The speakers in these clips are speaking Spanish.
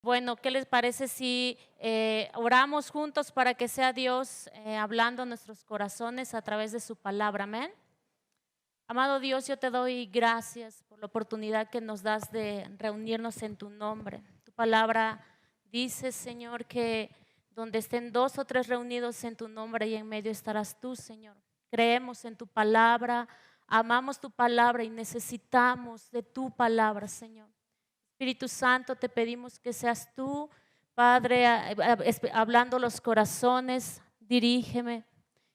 Bueno, ¿qué les parece si oramos juntos para que sea Dios hablando en nuestros corazones a través de su palabra? Amén. Amado Dios, yo te doy gracias por la oportunidad que nos das de reunirnos en tu nombre. Tu palabra dice, Señor, que donde estén dos o tres reunidos en tu nombre y en medio estarás tú, Señor. Creemos en tu palabra, amamos tu palabra y necesitamos de tu palabra, Señor. Espíritu Santo, te pedimos que seas tú, Padre, hablando los corazones, dirígeme.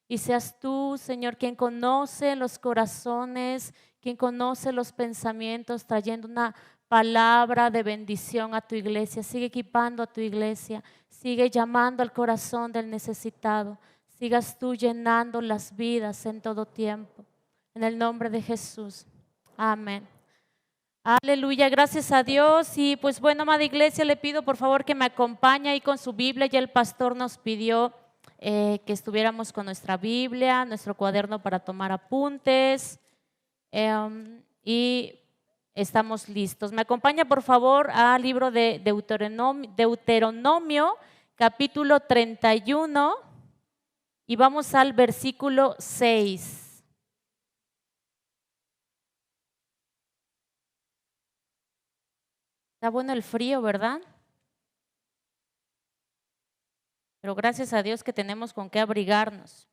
Y seas tú, Señor, quien conoce los corazones, quien conoce los pensamientos, trayendo una palabra de bendición a tu iglesia. Sigue equipando a tu iglesia, sigue llamando al corazón del necesitado. Sigas tú llenando las vidas en todo tiempo. En el nombre de Jesús. Amén. Aleluya, gracias a Dios. Y pues bueno, amada iglesia, le pido por favor que me acompañe ahí con su Biblia. Ya el pastor nos pidió que estuviéramos con nuestra Biblia, nuestro cuaderno para tomar apuntes, y estamos listos. Me acompaña por favor al libro de Deuteronomio capítulo 31 y vamos al versículo 6. Está bueno el frío, ¿verdad? Pero gracias a Dios que tenemos con qué abrigarnos.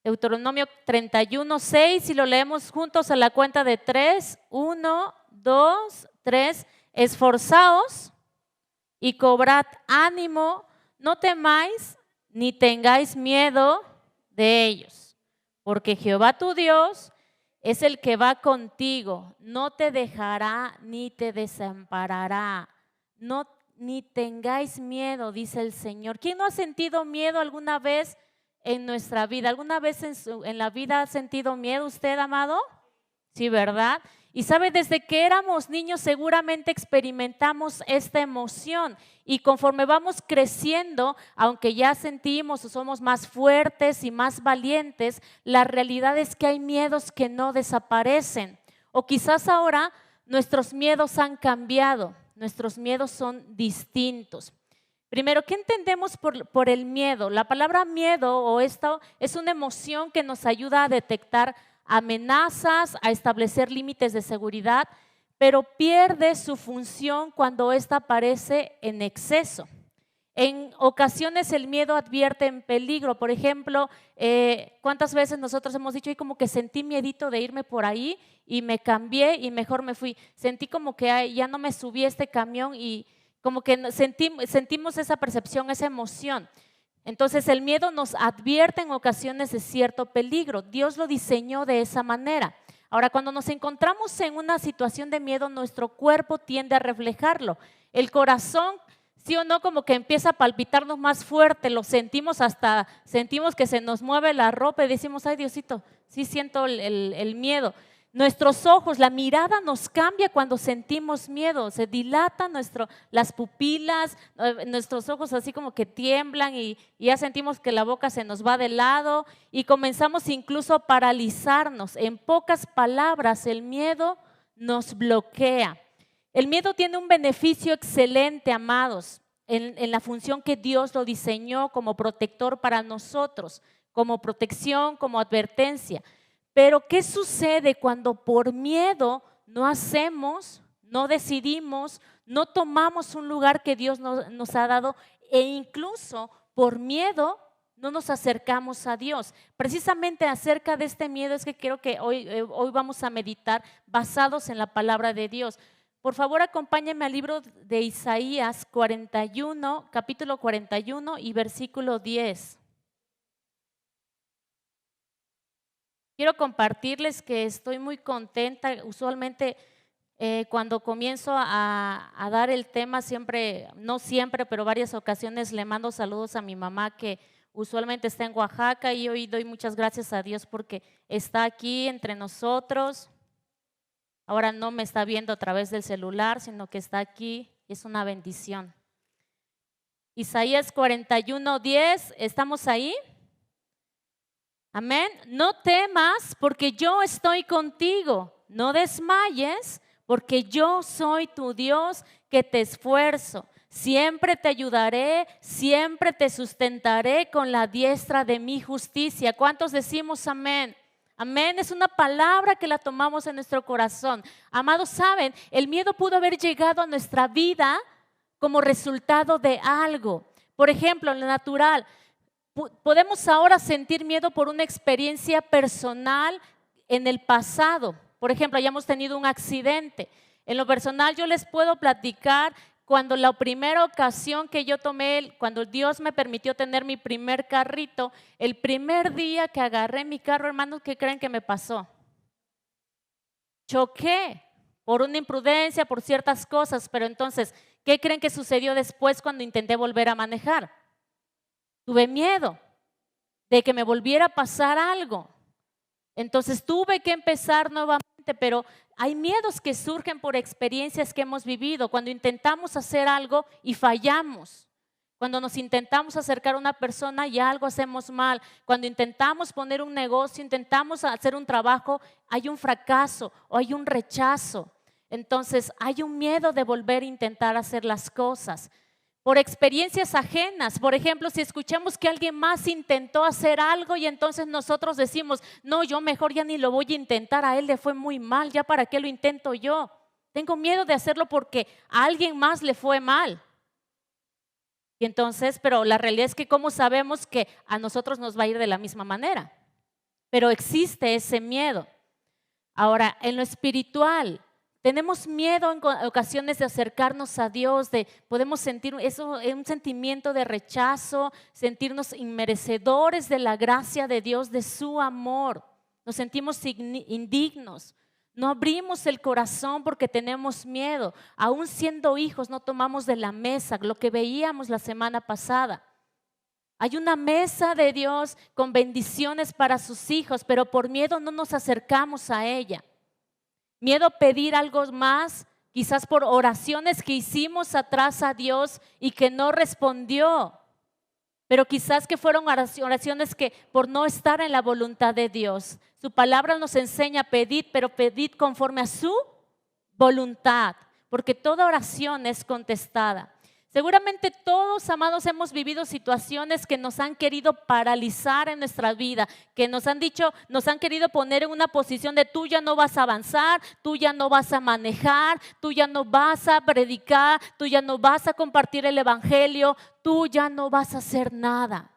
Deuteronomio 31, 6, y lo leemos juntos a la cuenta de 3. 1, 2, 3. Esforzaos y cobrad ánimo, no temáis ni tengáis miedo de ellos, porque Jehová tu Dios es el que va contigo, no te dejará ni te desamparará. No ni tengáis miedo, dice el Señor. ¿Quién no ha sentido miedo alguna vez en nuestra vida? ¿Alguna vez en la vida ha sentido miedo usted, amado? Sí, ¿verdad? Y sabe, desde que éramos niños seguramente experimentamos esta emoción, y conforme vamos creciendo, aunque ya sentimos o somos más fuertes y más valientes, la realidad es que hay miedos que no desaparecen, o quizás ahora nuestros miedos han cambiado, nuestros miedos son distintos. Primero, ¿qué entendemos por el miedo? La palabra miedo o esto es una emoción que nos ayuda a detectar amenazas, a establecer límites de seguridad, pero pierde su función cuando ésta aparece en exceso. En ocasiones el miedo advierte en peligro. Por ejemplo, ¿cuántas veces nosotros hemos dicho, y como que sentí miedito de irme por ahí y me cambié y mejor me fui? Sentí como que ya no me subí a este camión, y como que sentimos esa percepción, esa emoción. Entonces el miedo nos advierte en ocasiones de cierto peligro. Dios lo diseñó de esa manera. Ahora, cuando nos encontramos en una situación de miedo, nuestro cuerpo tiende a reflejarlo. El corazón, sí o no, como que empieza a palpitarnos más fuerte, lo sentimos, hasta sentimos que se nos mueve la ropa y decimos, ay Diosito, sí siento el miedo. Nuestros ojos, la mirada nos cambia cuando sentimos miedo, se dilatan las pupilas, nuestros ojos así como que tiemblan, y ya sentimos que la boca se nos va de lado y comenzamos incluso a paralizarnos. En pocas palabras, el miedo nos bloquea. El miedo tiene un beneficio excelente, amados, en la función que Dios lo diseñó como protector para nosotros, como protección, como advertencia. Pero ¿qué sucede cuando por miedo no hacemos, no decidimos, no tomamos un lugar que Dios nos ha dado, e incluso por miedo no nos acercamos a Dios? Precisamente acerca de este miedo es que quiero que hoy vamos a meditar basados en la palabra de Dios. Por favor, acompáñenme al libro de Isaías 41, capítulo 41 y versículo 10. Quiero compartirles que estoy muy contenta. Usualmente cuando comienzo a dar el tema, siempre, no siempre, pero varias ocasiones le mando saludos a mi mamá, que usualmente está en Oaxaca, y hoy doy muchas gracias a Dios porque está aquí entre nosotros. Ahora no me está viendo a través del celular, sino que está aquí, y es una bendición. Isaías 41, 10, ¿estamos ahí? Amén. No temas, porque yo estoy contigo. No desmayes, porque yo soy tu Dios que te esfuerzo. Siempre te ayudaré, siempre te sustentaré con la diestra de mi justicia. ¿Cuántos decimos amén? Amén, es una palabra que la tomamos en nuestro corazón. Amados, ¿saben? El miedo pudo haber llegado a nuestra vida como resultado de algo. Por ejemplo, en lo natural, podemos ahora sentir miedo por una experiencia personal en el pasado. Por ejemplo, hayamos tenido un accidente. En lo personal, yo les puedo platicar cuando la primera ocasión que yo tomé, cuando Dios me permitió tener mi primer carrito, el primer día que agarré mi carro, hermanos, ¿qué creen que me pasó? Choqué por una imprudencia, por ciertas cosas, pero entonces, ¿qué creen que sucedió después cuando intenté volver a manejar? Tuve miedo de que me volviera a pasar algo. Entonces tuve que empezar nuevamente, pero hay miedos que surgen por experiencias que hemos vivido. Cuando intentamos hacer algo y fallamos. Cuando nos intentamos acercar a una persona y algo hacemos mal. Cuando intentamos poner un negocio, intentamos hacer un trabajo, hay un fracaso o hay un rechazo. Entonces hay un miedo de volver a intentar hacer las cosas. Por experiencias ajenas, por ejemplo, si escuchamos que alguien más intentó hacer algo y entonces nosotros decimos, no, yo mejor ya ni lo voy a intentar, a él le fue muy mal, ya para qué lo intento yo. Tengo miedo de hacerlo porque a alguien más le fue mal. Y entonces, pero la realidad es que ¿cómo sabemos que a nosotros nos va a ir de la misma manera? Pero existe ese miedo. Ahora, en lo espiritual, tenemos miedo en ocasiones de acercarnos a Dios, podemos sentir eso, un sentimiento de rechazo, sentirnos inmerecedores de la gracia de Dios, de su amor. Nos sentimos indignos. No abrimos el corazón porque tenemos miedo. Aún siendo hijos no tomamos de la mesa, lo que veíamos la semana pasada. Hay una mesa de Dios con bendiciones para sus hijos, pero por miedo no nos acercamos a ella. Miedo a pedir algo más, quizás por oraciones que hicimos atrás a Dios y que no respondió. Pero quizás que fueron oraciones que por no estar en la voluntad de Dios. Su palabra nos enseña a pedir, pero pedid conforme a su voluntad, porque toda oración es contestada. Seguramente todos, amados, hemos vivido situaciones que nos han querido paralizar en nuestra vida, que nos han dicho, nos han querido poner en una posición de tú ya no vas a avanzar, tú ya no vas a manejar, tú ya no vas a predicar, tú ya no vas a compartir el evangelio, tú ya no vas a hacer nada.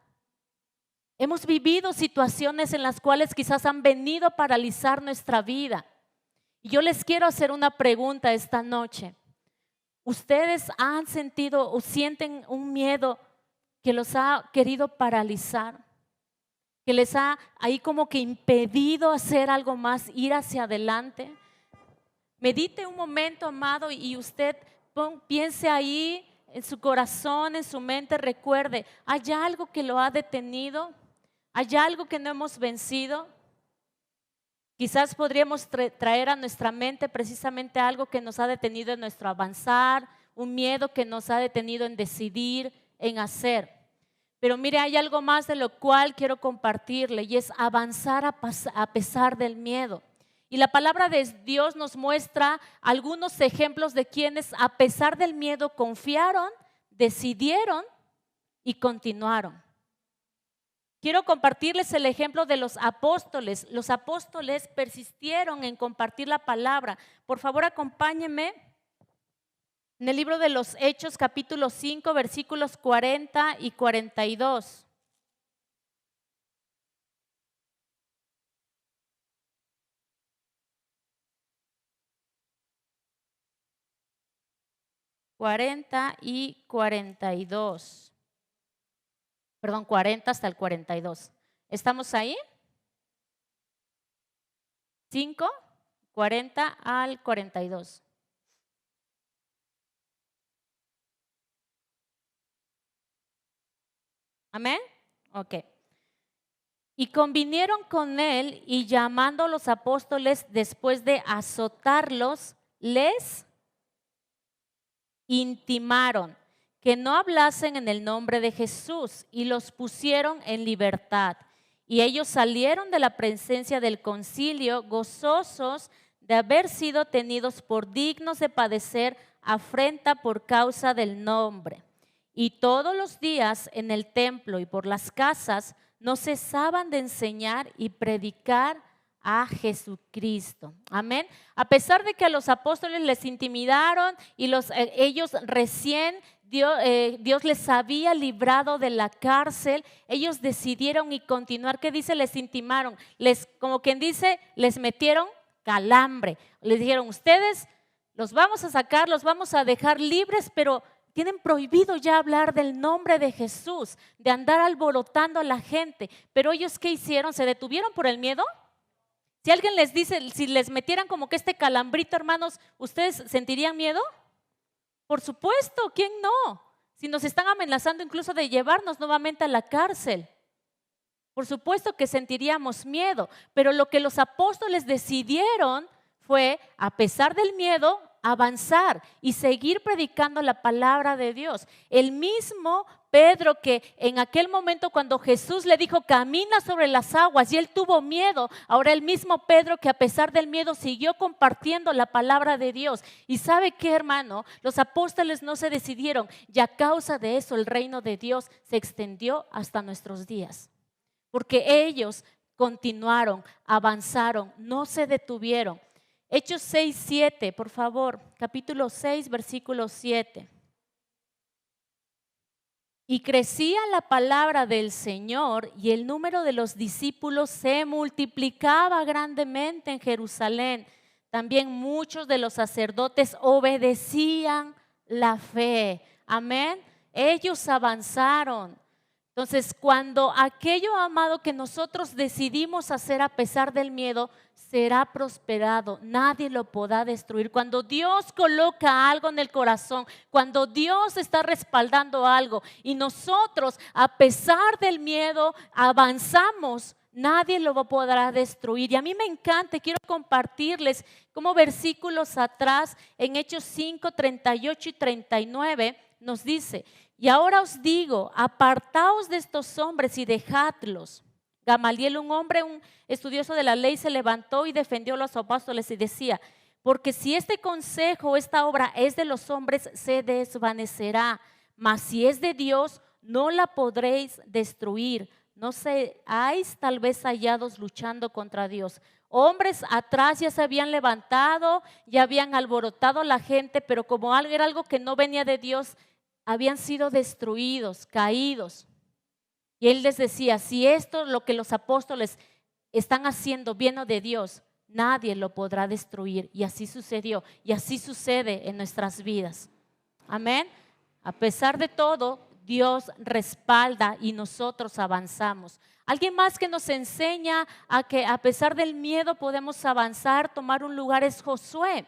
Hemos vivido situaciones en las cuales quizás han venido a paralizar nuestra vida. Y yo les quiero hacer una pregunta esta noche. ¿Ustedes han sentido o sienten un miedo que los ha querido paralizar? Que les ha ahí como que impedido hacer algo más, ir hacia adelante. Medite un momento, amado, y usted piense ahí en su corazón, en su mente, recuerde, ¿hay algo que lo ha detenido? ¿Hay algo que no hemos vencido? Quizás podríamos traer a nuestra mente precisamente algo que nos ha detenido en nuestro avanzar, un miedo que nos ha detenido en decidir, en hacer. Pero mire, hay algo más de lo cual quiero compartirle y es avanzar a pesar del miedo. Y la palabra de Dios nos muestra algunos ejemplos de quienes a pesar del miedo confiaron, decidieron y continuaron. Quiero compartirles el ejemplo de los apóstoles. Los apóstoles persistieron en compartir la palabra. Por favor, acompáñenme en el libro de los Hechos, capítulo 5, versículos 40 y 42. Y 42. Perdón, 40 hasta el 42. ¿Estamos ahí? 5, 40 al 42. ¿Amén? Ok. Y convinieron con él y llamando a los apóstoles después de azotarlos, les intimaron que no hablasen en el nombre de Jesús y los pusieron en libertad. Y ellos salieron de la presencia del concilio gozosos de haber sido tenidos por dignos de padecer afrenta por causa del nombre. Y todos los días en el templo y por las casas no cesaban de enseñar y predicar a Jesucristo. Amén. A pesar de que a los apóstoles les intimidaron y ellos recién Dios les había librado de la cárcel, ellos decidieron y continuar. ¿Qué dice? Les intimaron, como quien dice, les metieron calambre. Les dijeron, ustedes los vamos a sacar, los vamos a dejar libres, pero tienen prohibido ya hablar del nombre de Jesús, de andar alborotando a la gente. Pero ellos, ¿qué hicieron? ¿Se detuvieron por el miedo? Si alguien les dice, si les metieran como que este calambrito, hermanos, ¿ustedes sentirían miedo? Por supuesto, ¿quién no? Si nos están amenazando incluso de llevarnos nuevamente a la cárcel. Por supuesto que sentiríamos miedo, pero lo que los apóstoles decidieron fue, a pesar del miedo, avanzar y seguir predicando la palabra de Dios. El mismo Pedro que en aquel momento cuando Jesús le dijo camina sobre las aguas y él tuvo miedo, ahora el mismo Pedro que a pesar del miedo siguió compartiendo la palabra de Dios. Y ¿sabe qué, hermano? Los apóstoles no se decidieron y a causa de eso el reino de Dios se extendió hasta nuestros días. Porque ellos continuaron, avanzaron, no se detuvieron. Hechos 6:7, por favor, capítulo 6, versículo 7. Y crecía la palabra del Señor y el número de los discípulos se multiplicaba grandemente en Jerusalén. También muchos de los sacerdotes obedecían la fe. Amén. Ellos avanzaron. Entonces, cuando aquello, amado, que nosotros decidimos hacer a pesar del miedo, será prosperado, nadie lo podrá destruir. Cuando Dios coloca algo en el corazón, cuando Dios está respaldando algo y nosotros, a pesar del miedo, avanzamos, nadie lo podrá destruir. Y a mí me encanta, quiero compartirles como versículos atrás, en Hechos 5, 38 y 39, nos dice: y ahora os digo, apartaos de estos hombres y dejadlos. Gamaliel, un hombre, un estudioso de la ley, se levantó y defendió a los apóstoles y decía: porque si este consejo, esta obra es de los hombres, se desvanecerá, mas si es de Dios, no la podréis destruir. No seáis tal vez hallados luchando contra Dios. Hombres atrás ya se habían levantado, ya habían alborotado a la gente, pero como era algo que no venía de Dios, habían sido destruidos, caídos. Y él les decía, si esto, lo que los apóstoles están haciendo, viene de Dios, nadie lo podrá destruir. Y así sucedió, y así sucede en nuestras vidas. Amén. A pesar de todo, Dios respalda y nosotros avanzamos. Alguien más que nos enseña a que a pesar del miedo podemos avanzar, tomar un lugar, es Josué.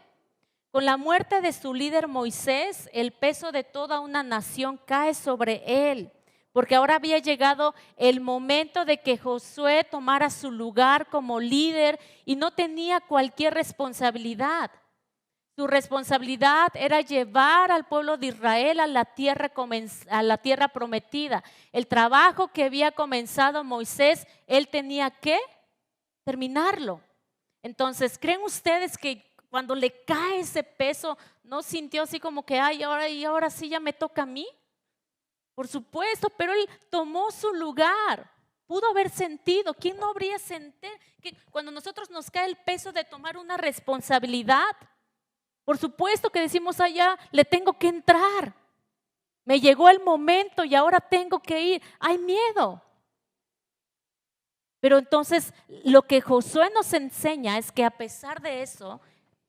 Con la muerte de su líder Moisés, el peso de toda una nación cae sobre él, porque ahora había llegado el momento de que Josué tomara su lugar como líder y no tenía cualquier responsabilidad. Su responsabilidad era llevar al pueblo de Israel a la tierra prometida. El trabajo que había comenzado Moisés, él tenía que terminarlo. Entonces, ¿creen ustedes que cuando le cae ese peso, no sintió así como que, ay, ahora sí ya me toca a mí? Por supuesto, pero él tomó su lugar. Pudo haber sentido. ¿Quién no habría sentido que cuando nosotros nos cae el peso de tomar una responsabilidad? Por supuesto que decimos, allá le tengo que entrar. Me llegó el momento y ahora tengo que ir. Hay miedo. Pero entonces lo que Josué nos enseña es que a pesar de eso,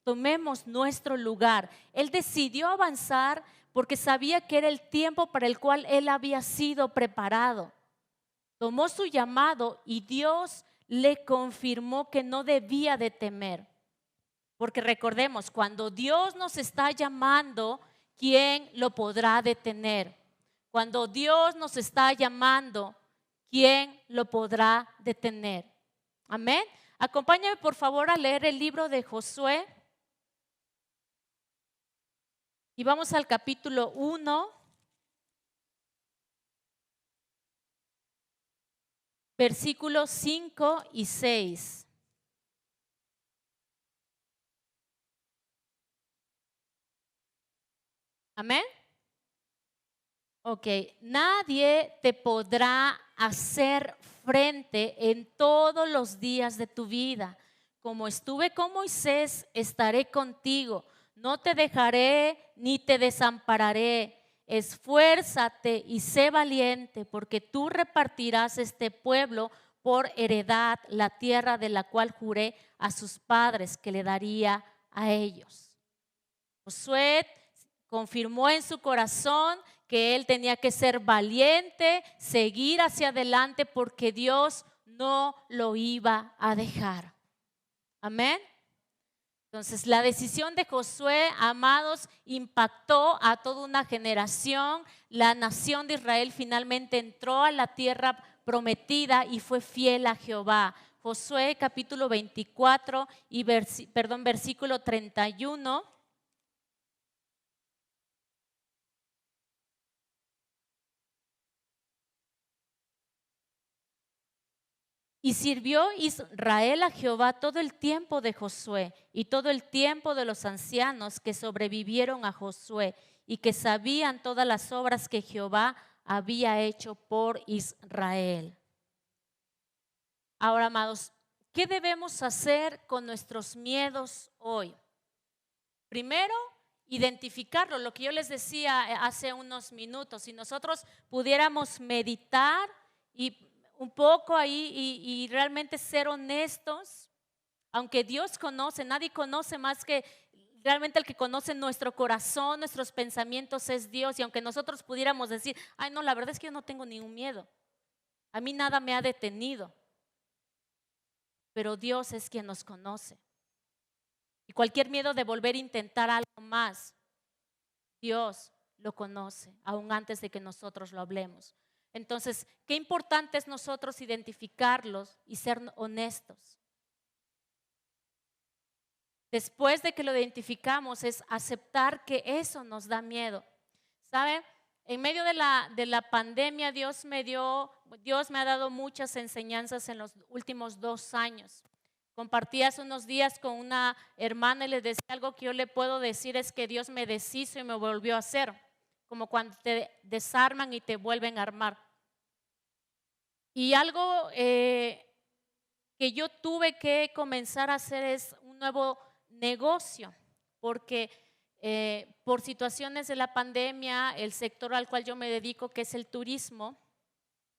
tomemos nuestro lugar. Él decidió avanzar porque sabía que era el tiempo para el cual él había sido preparado. Tomó su llamado y Dios le confirmó que no debía de temer. Porque recordemos, cuando Dios nos está llamando, ¿quién lo podrá detener? Cuando Dios nos está llamando, ¿quién lo podrá detener? Amén. Acompáñame por favor a leer el libro de Josué. Y vamos al capítulo 1, versículos 5 y 6. Amén. Ok, nadie te podrá hacer frente en todos los días de tu vida. Como estuve con Moisés, estaré contigo. No te dejaré ni te desampararé. Esfuérzate y sé valiente, porque tú repartirás este pueblo por heredad la tierra de la cual juré a sus padres que le daría a ellos. Josué confirmó en su corazón que él tenía que ser valiente, seguir hacia adelante porque Dios no lo iba a dejar. Amén. Entonces, la decisión de Josué, amados, impactó a toda una generación. La nación de Israel finalmente entró a la tierra prometida y fue fiel a Jehová. Josué capítulo 24 y versículo 31. Y sirvió Israel a Jehová todo el tiempo de Josué y todo el tiempo de los ancianos que sobrevivieron a Josué y que sabían todas las obras que Jehová había hecho por Israel. Ahora, amados, ¿qué debemos hacer con nuestros miedos hoy? Primero, identificarlo, lo que yo les decía hace unos minutos. Si nosotros pudiéramos meditar y un poco ahí y realmente ser honestos, aunque Dios conoce, nadie conoce más que realmente el que conoce nuestro corazón, nuestros pensamientos es Dios. Y aunque nosotros pudiéramos decir, ay no, la verdad es que yo no tengo ningún miedo, a mí nada me ha detenido, pero Dios es quien nos conoce. Y cualquier miedo de volver a intentar algo más, Dios lo conoce, aún antes de que nosotros lo hablemos. Entonces, qué importante es nosotros identificarlos y ser honestos. Después de que lo identificamos, es aceptar que eso nos da miedo. ¿Sabe? En medio de la pandemia, Dios me ha dado muchas enseñanzas en los últimos 2 años. Compartí hace unos días con una hermana y le decía algo que yo le puedo decir es que Dios me deshizo y me volvió a hacer, como cuando te desarman y te vuelven a armar. Y algo que yo tuve que comenzar a hacer es un nuevo negocio, porque por situaciones de la pandemia, el sector al cual yo me dedico, que es el turismo,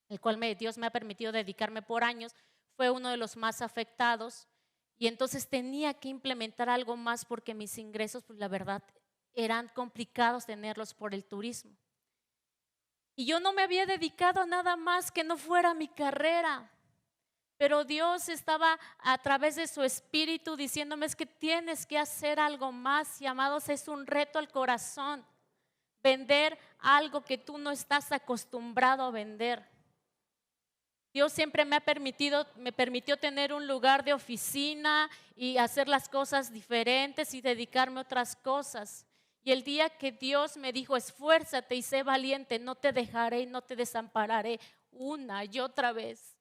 el cual Dios me ha permitido dedicarme por años, fue uno de los más afectados y entonces tenía que implementar algo más porque mis ingresos, pues la verdad, eran complicados tenerlos por el turismo. Y yo no me había dedicado a nada más que no fuera mi carrera, pero Dios estaba a través de su espíritu diciéndome es que tienes que hacer algo más y amados, es un reto al corazón, vender algo que tú no estás acostumbrado a vender. Dios siempre me permitió tener un lugar de oficina y hacer las cosas diferentes y dedicarme a otras cosas. Y el día que Dios me dijo, esfuérzate y sé valiente, no te dejaré y no te desampararé, una y otra vez.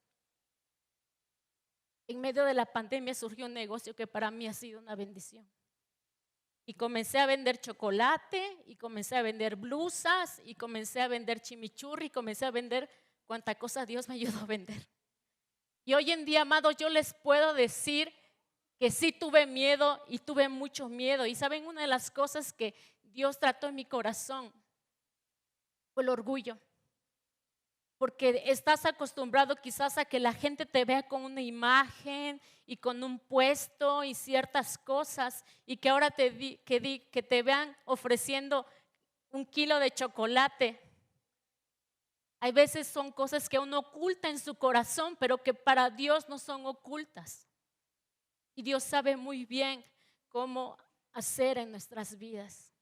En medio de la pandemia surgió un negocio que para mí ha sido una bendición. Y comencé a vender chocolate, y comencé a vender blusas, y comencé a vender chimichurri, y comencé a vender cuánta cosa Dios me ayudó a vender. Y hoy en día, amados, yo les puedo decir que sí tuve miedo y tuve mucho miedo. Y saben, una de las cosas que Dios trató en mi corazón fue el orgullo. Porque estás acostumbrado quizás a que la gente te vea con una imagen y con un puesto y ciertas cosas y que ahora que te vean ofreciendo 1 kilo de chocolate. Hay veces son cosas que uno oculta en su corazón, pero que para Dios no son ocultas. Y Dios sabe muy bien cómo hacer en nuestras vidas.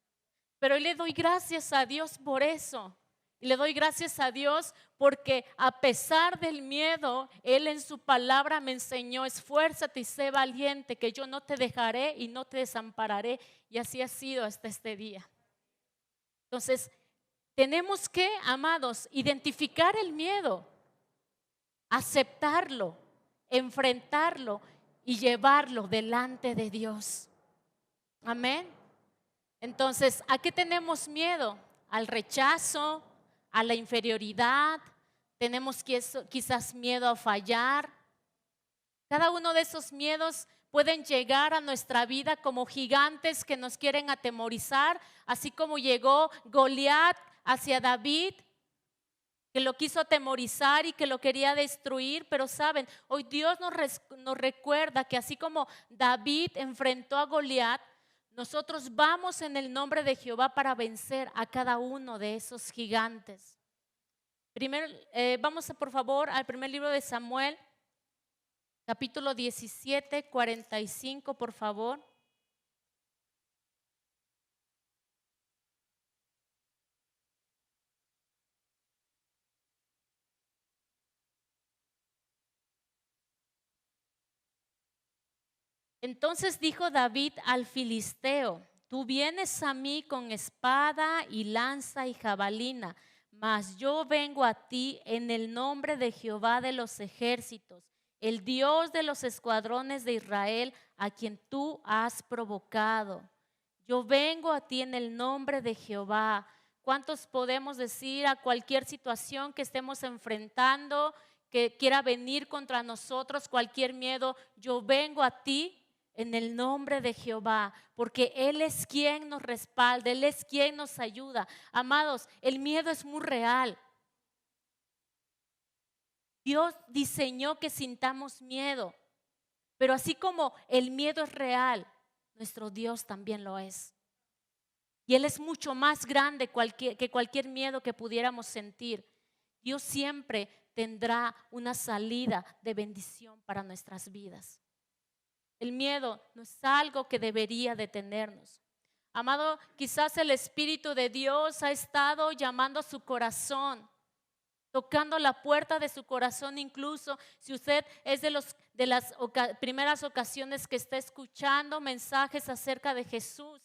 Pero le doy gracias a Dios por eso. Y le doy gracias a Dios porque a pesar del miedo, Él en su palabra me enseñó, esfuérzate y sé valiente, que yo no te dejaré y no te desampararé. Y así ha sido hasta este día. Entonces, tenemos que, amados, identificar el miedo, aceptarlo, enfrentarlo y llevarlo delante de Dios. Amén. Entonces, ¿a qué tenemos miedo? Al rechazo, a la inferioridad, tenemos quizás miedo a fallar. Cada uno de esos miedos pueden llegar a nuestra vida como gigantes que nos quieren atemorizar, así como llegó Goliat hacia David, que lo quiso atemorizar y que lo quería destruir. Pero saben, hoy Dios nos recuerda que así como David enfrentó a Goliat, nosotros vamos en el nombre de Jehová para vencer a cada uno de esos gigantes. Vamos por favor al primer libro de Samuel, capítulo 17, 45, por favor. Entonces dijo David al filisteo: tú vienes a mí con espada y lanza y jabalina, mas yo vengo a ti en el nombre de Jehová de los ejércitos, el Dios de los escuadrones de Israel, a quien tú has provocado. Yo vengo a ti en el nombre de Jehová. ¿Cuántos podemos decir a cualquier situación que estemos enfrentando, que quiera venir contra nosotros, cualquier miedo? Yo vengo a ti en el nombre de Jehová, porque Él es quien nos respalda, Él es quien nos ayuda. Amados, el miedo es muy real. Dios diseñó que sintamos miedo, pero así como el miedo es real, nuestro Dios también lo es. Y Él es mucho más grande que cualquier miedo que pudiéramos sentir. Dios siempre tendrá una salida de bendición para nuestras vidas. El miedo no es algo que debería detenernos. Amado, quizás el Espíritu de Dios ha estado llamando a su corazón, tocando la puerta de su corazón. Incluso si usted es de las primeras ocasiones que está escuchando mensajes acerca de Jesús,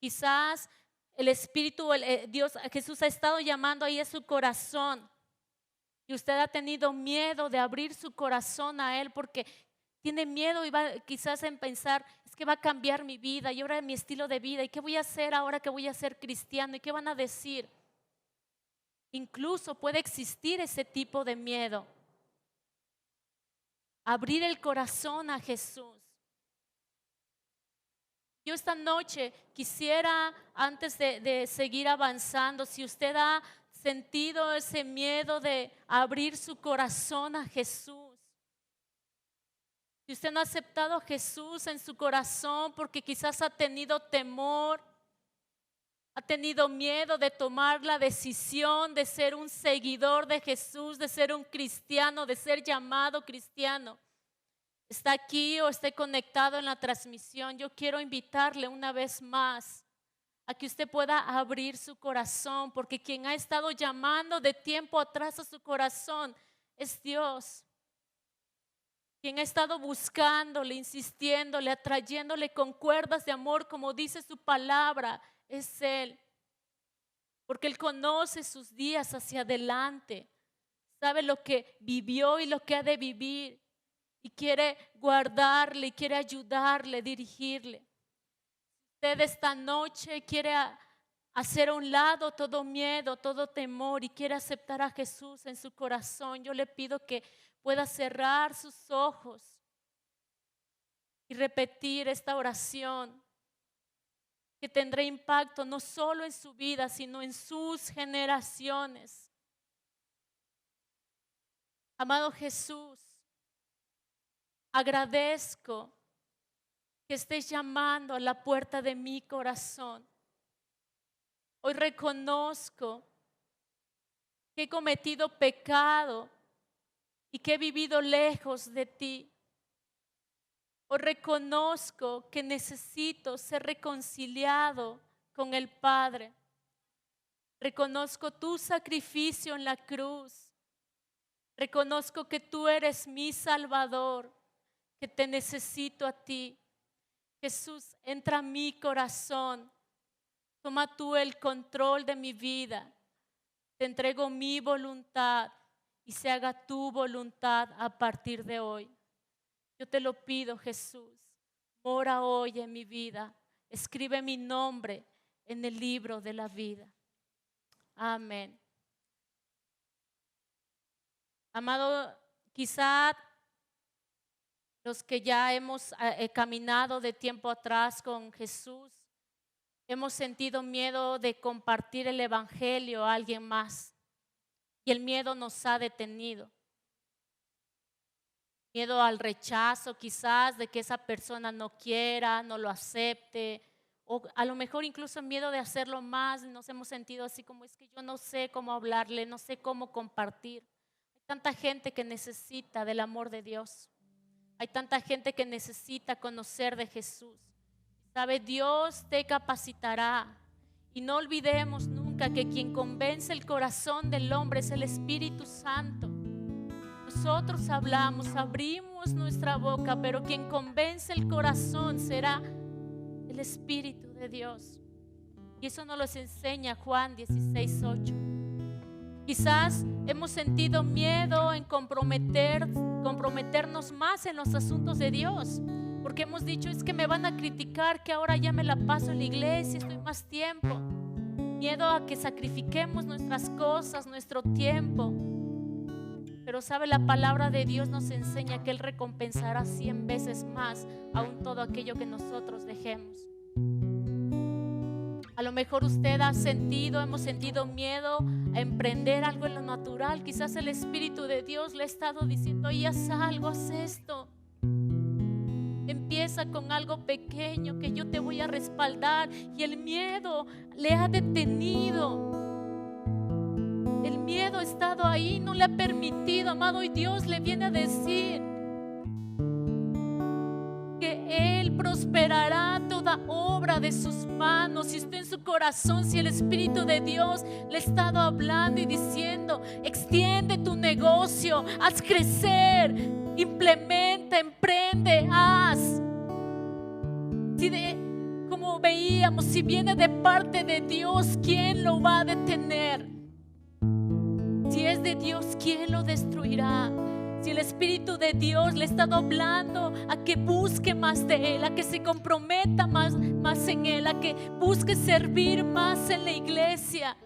quizás el Espíritu, Dios, Jesús ha estado llamando ahí a su corazón y usted ha tenido miedo de abrir su corazón a Él porque tiene miedo y va quizás en pensar: es que va a cambiar mi vida y ahora mi estilo de vida, y qué voy a hacer ahora que voy a ser cristiano y qué van a decir. Incluso puede existir ese tipo de miedo. Abrir el corazón a Jesús. Yo esta noche quisiera, antes de seguir avanzando, si usted ha sentido ese miedo de abrir su corazón a Jesús, si usted no ha aceptado a Jesús en su corazón porque quizás ha tenido temor, ha tenido miedo de tomar la decisión de ser un seguidor de Jesús, de ser un cristiano, de ser llamado cristiano, está aquí o esté conectado en la transmisión, yo quiero invitarle una vez más a que usted pueda abrir su corazón, porque quien ha estado llamando de tiempo atrás a su corazón es Dios. Quien ha estado buscándole, insistiéndole, atrayéndole con cuerdas de amor, como dice su palabra, es Él. Porque Él conoce sus días hacia adelante, sabe lo que vivió y lo que ha de vivir, y quiere guardarle, y quiere ayudarle, dirigirle. Usted esta noche quiere hacer a un lado todo miedo, todo temor, y quiere aceptar a Jesús en su corazón. Yo le pido que pueda cerrar sus ojos y repetir esta oración, que tendrá impacto no solo en su vida, sino en sus generaciones. Amado Jesús, agradezco que estés llamando a la puerta de mi corazón. Hoy reconozco que he cometido pecado y que he vivido lejos de ti. Hoy reconozco que necesito ser reconciliado con el Padre. Reconozco tu sacrificio en la cruz. Reconozco que tú eres mi Salvador, que te necesito a ti. Jesús, entra a mi corazón. Toma tú el control de mi vida. Te entrego mi voluntad y se haga tu voluntad a partir de hoy. Yo te lo pido, Jesús. Mora hoy en mi vida. Escribe mi nombre en el libro de la vida. Amén. Amado, quizá los que ya hemos caminado de tiempo atrás con Jesús, hemos sentido miedo de compartir el evangelio a alguien más y el miedo nos ha detenido. Miedo al rechazo quizás, de que esa persona no quiera, no lo acepte, o a lo mejor incluso miedo de hacerlo más. Nos hemos sentido así como, es que yo no sé cómo hablarle, no sé cómo compartir. Hay tanta gente que necesita del amor de Dios. Hay tanta gente que necesita conocer de Jesús. ¿Sabe? Dios te capacitará. Y no olvidemos nunca que quien convence el corazón del hombre es el Espíritu Santo. Nosotros hablamos, abrimos nuestra boca, pero quien convence el corazón será el Espíritu de Dios. Y eso nos lo enseña Juan 16:8. Quizás hemos sentido miedo en comprometernos más en los asuntos de Dios, porque hemos dicho, es que me van a criticar que ahora ya me la paso en la iglesia, estoy más tiempo. Miedo a que sacrifiquemos nuestras cosas, nuestro tiempo. Pero sabe, la palabra de Dios nos enseña que Él recompensará 100 veces más aún todo aquello que nosotros dejemos. A lo mejor usted hemos sentido miedo a emprender algo en lo natural. Quizás el Espíritu de Dios le ha estado diciendo, oye, haz algo, haz esto. Empieza con algo pequeño que yo te voy a respaldar. Y el miedo le ha detenido. El miedo ha estado ahí, no le ha permitido, amado, y Dios le viene a decir que Él prosperará toda obra de sus manos. Si está en su corazón, si el Espíritu de Dios le ha estado hablando y diciendo, extiende tu negocio, haz crecer, implementa, emprende, haz. Como veíamos, si viene de parte de Dios, ¿quién lo va a detener? Si es de Dios, ¿quién lo destruirá? Si el Espíritu de Dios le ha estado hablando a que busque más de Él, a que se comprometa más en Él, a que busque servir más en la iglesia.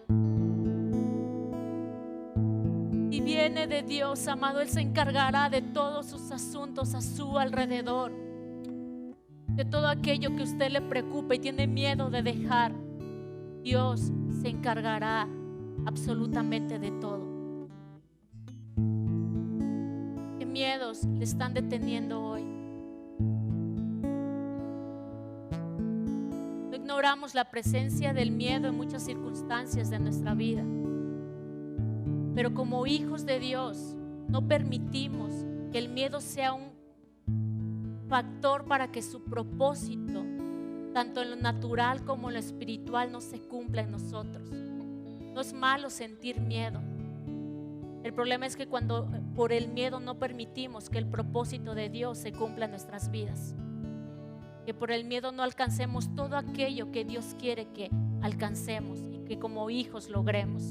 Y viene de Dios, amado, Él se encargará de todos sus asuntos a su alrededor. De todo aquello que a usted le preocupa y tiene miedo de dejar, Dios se encargará absolutamente de todo. ¿Qué miedos le están deteniendo hoy? No ignoramos la presencia del miedo en muchas circunstancias de nuestra vida, pero como hijos de Dios no permitimos que el miedo sea un factor para que su propósito, tanto en lo natural como en lo espiritual, no se cumpla en nosotros. No es malo sentir miedo. El problema es que cuando por el miedo no permitimos que el propósito de Dios se cumpla en nuestras vidas, que por el miedo no alcancemos todo aquello que Dios quiere que alcancemos y que como hijos logremos.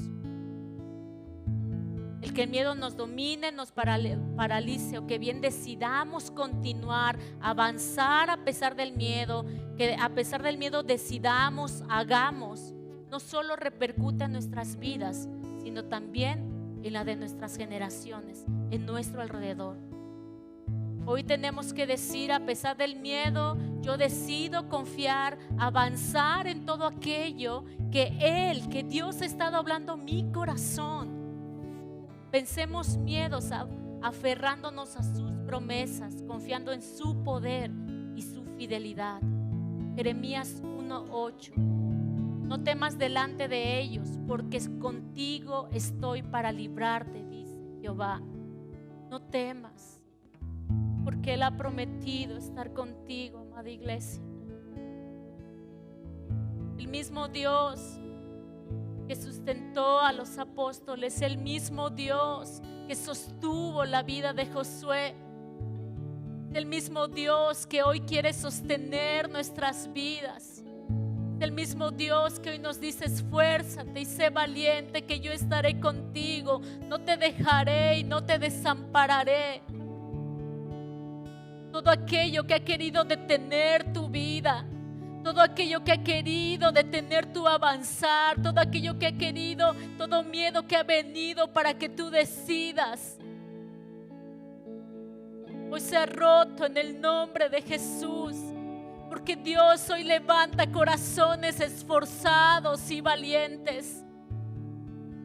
El que el miedo nos domine, nos paralice, o que bien decidamos continuar, avanzar a pesar del miedo, que a pesar del miedo decidamos, hagamos, no solo repercute en nuestras vidas, sino también en la de nuestras generaciones, en nuestro alrededor. Hoy tenemos que decir, a pesar del miedo, yo decido confiar, avanzar en todo aquello que Dios ha estado hablando a mi corazón. Vencemos miedos aferrándonos a sus promesas, confiando en su poder y su fidelidad. Jeremías 1:8. No temas delante de ellos, porque contigo estoy para librarte, dice Jehová. No temas, porque Él ha prometido estar contigo, amada iglesia. El mismo Dios que sustentó a los apóstoles, el mismo Dios que sostuvo la vida de Josué, el mismo Dios que hoy quiere sostener nuestras vidas. El mismo Dios que hoy nos dice, esfuérzate y sé valiente, que yo estaré contigo, no te dejaré y no te desampararé. Todo aquello que ha querido detener tu vida, todo aquello que ha querido detener tu avanzar, todo aquello que ha querido, todo miedo que ha venido para que tú decidas, hoy se ha roto en el nombre de Jesús. Porque Dios hoy levanta corazones esforzados y valientes,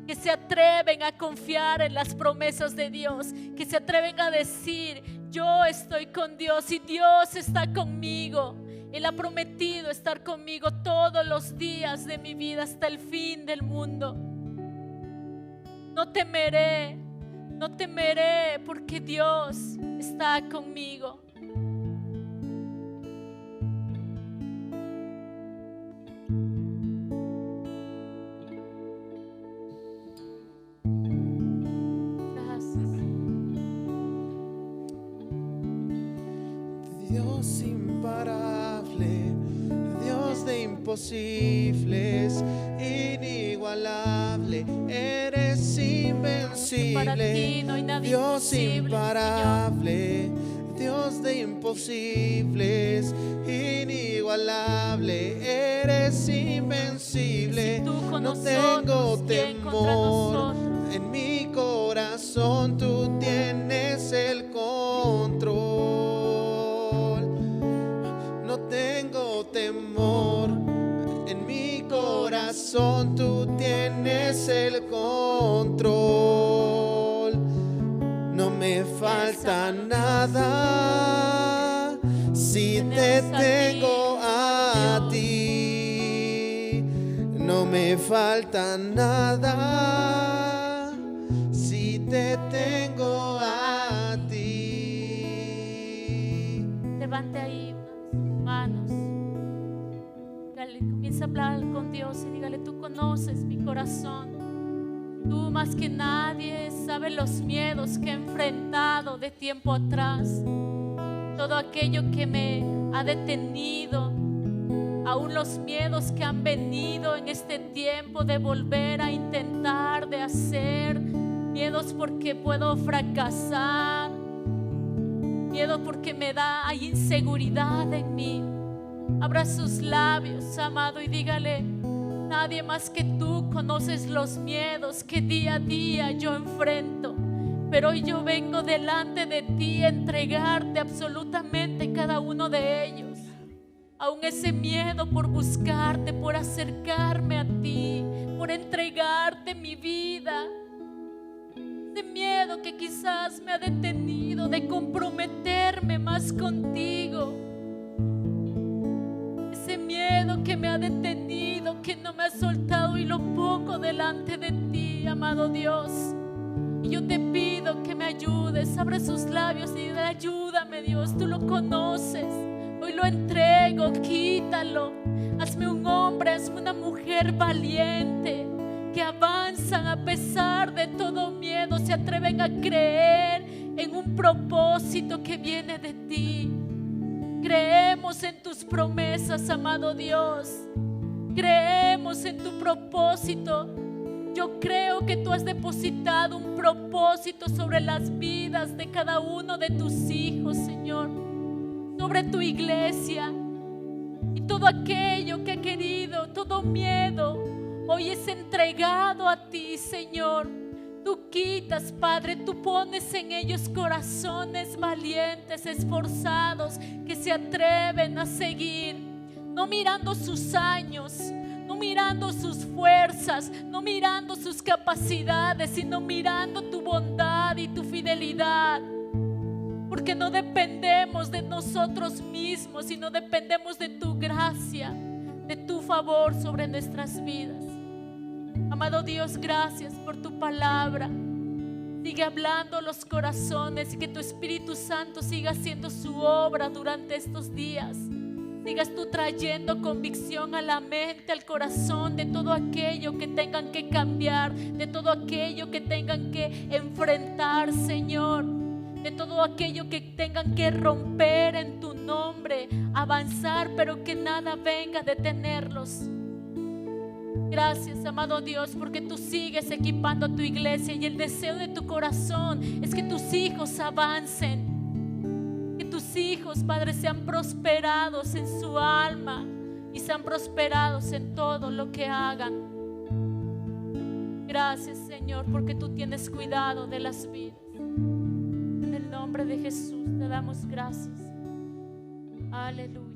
que se atreven a confiar en las promesas de Dios, que se atreven a decir: yo estoy con Dios y Dios está conmigo. Él ha prometido estar conmigo todos los días de mi vida hasta el fin del mundo. No temeré, no temeré, porque Dios está conmigo. Dios imparable, Dios de imposibles, inigualable, eres invencible. Para ti no hay nada Dios imposible, imparable, Dios de imposibles, inigualable, eres invencible. Si tú con no nosotros, tengo ¿quién contra temor. nosotros? En mi corazón tú tienes el control. No tengo temor. En mi corazón tú tienes el control. No me falta nada si te tengo a ti. No me falta nada si te tengo a ti. Levante ahí unas manos. Dígale, comienza a hablar con Dios y dígale: tú conoces mi corazón. Tú más que nadie sabes los miedos que he enfrentado de tiempo atrás. Todo aquello que me ha detenido, aún los miedos que han venido en este tiempo de volver a intentar, de hacer. Miedos porque puedo fracasar. Miedo porque hay inseguridad en mí. Abra sus labios, amado, y dígale: nadie más que tú conoces los miedos que día a día yo enfrento. Pero hoy yo vengo delante de ti a entregarte absolutamente cada uno de ellos. Aún ese miedo por buscarte, por acercarme a ti, por entregarte mi vida. Ese miedo que quizás me ha detenido de comprometerme más contigo. Ese miedo que me ha detenido, que no me ha soltado, y lo pongo delante de ti, amado Dios. Y yo te pido que me ayudes. Abre sus labios y dile: ayúdame, Dios, tú lo conoces. Hoy lo entrego, quítalo. Hazme un hombre, hazme una mujer valiente, que avanzan a pesar de todo miedo, se atreven a creer en un propósito que viene de ti. Creemos en tus promesas, amado Dios. Creemos en tu propósito. Yo creo que tú has depositado un propósito sobre las vidas de cada uno de tus hijos, Señor, sobre tu iglesia. Y todo aquello que ha querido, todo miedo, hoy es entregado a ti, Señor. Tú quitas, Padre, tú pones en ellos corazones valientes, esforzados, que se atreven a seguir, no mirando sus años, no mirando sus fuerzas, no mirando sus capacidades, sino mirando tu bondad y tu fidelidad. Porque no dependemos de nosotros mismos, sino dependemos de tu gracia, de tu favor sobre nuestras vidas. Amado Dios, gracias por tu palabra. Sigue hablando los corazones y que tu Espíritu Santo siga haciendo su obra durante estos días. Sigas tú trayendo convicción a la mente, al corazón, de todo aquello que tengan que cambiar, de todo aquello que tengan que enfrentar, Señor, de todo aquello que tengan que romper en tu nombre, avanzar, pero que nada venga a detenerlos. Gracias, amado Dios, porque tú sigues equipando a tu iglesia, y el deseo de tu corazón es que tus hijos avancen, que tus hijos, Padre, sean prosperados en su alma, y sean prosperados en todo lo que hagan. Gracias, Señor, porque tú tienes cuidado de las vidas. En el nombre de Jesús te damos gracias. Aleluya.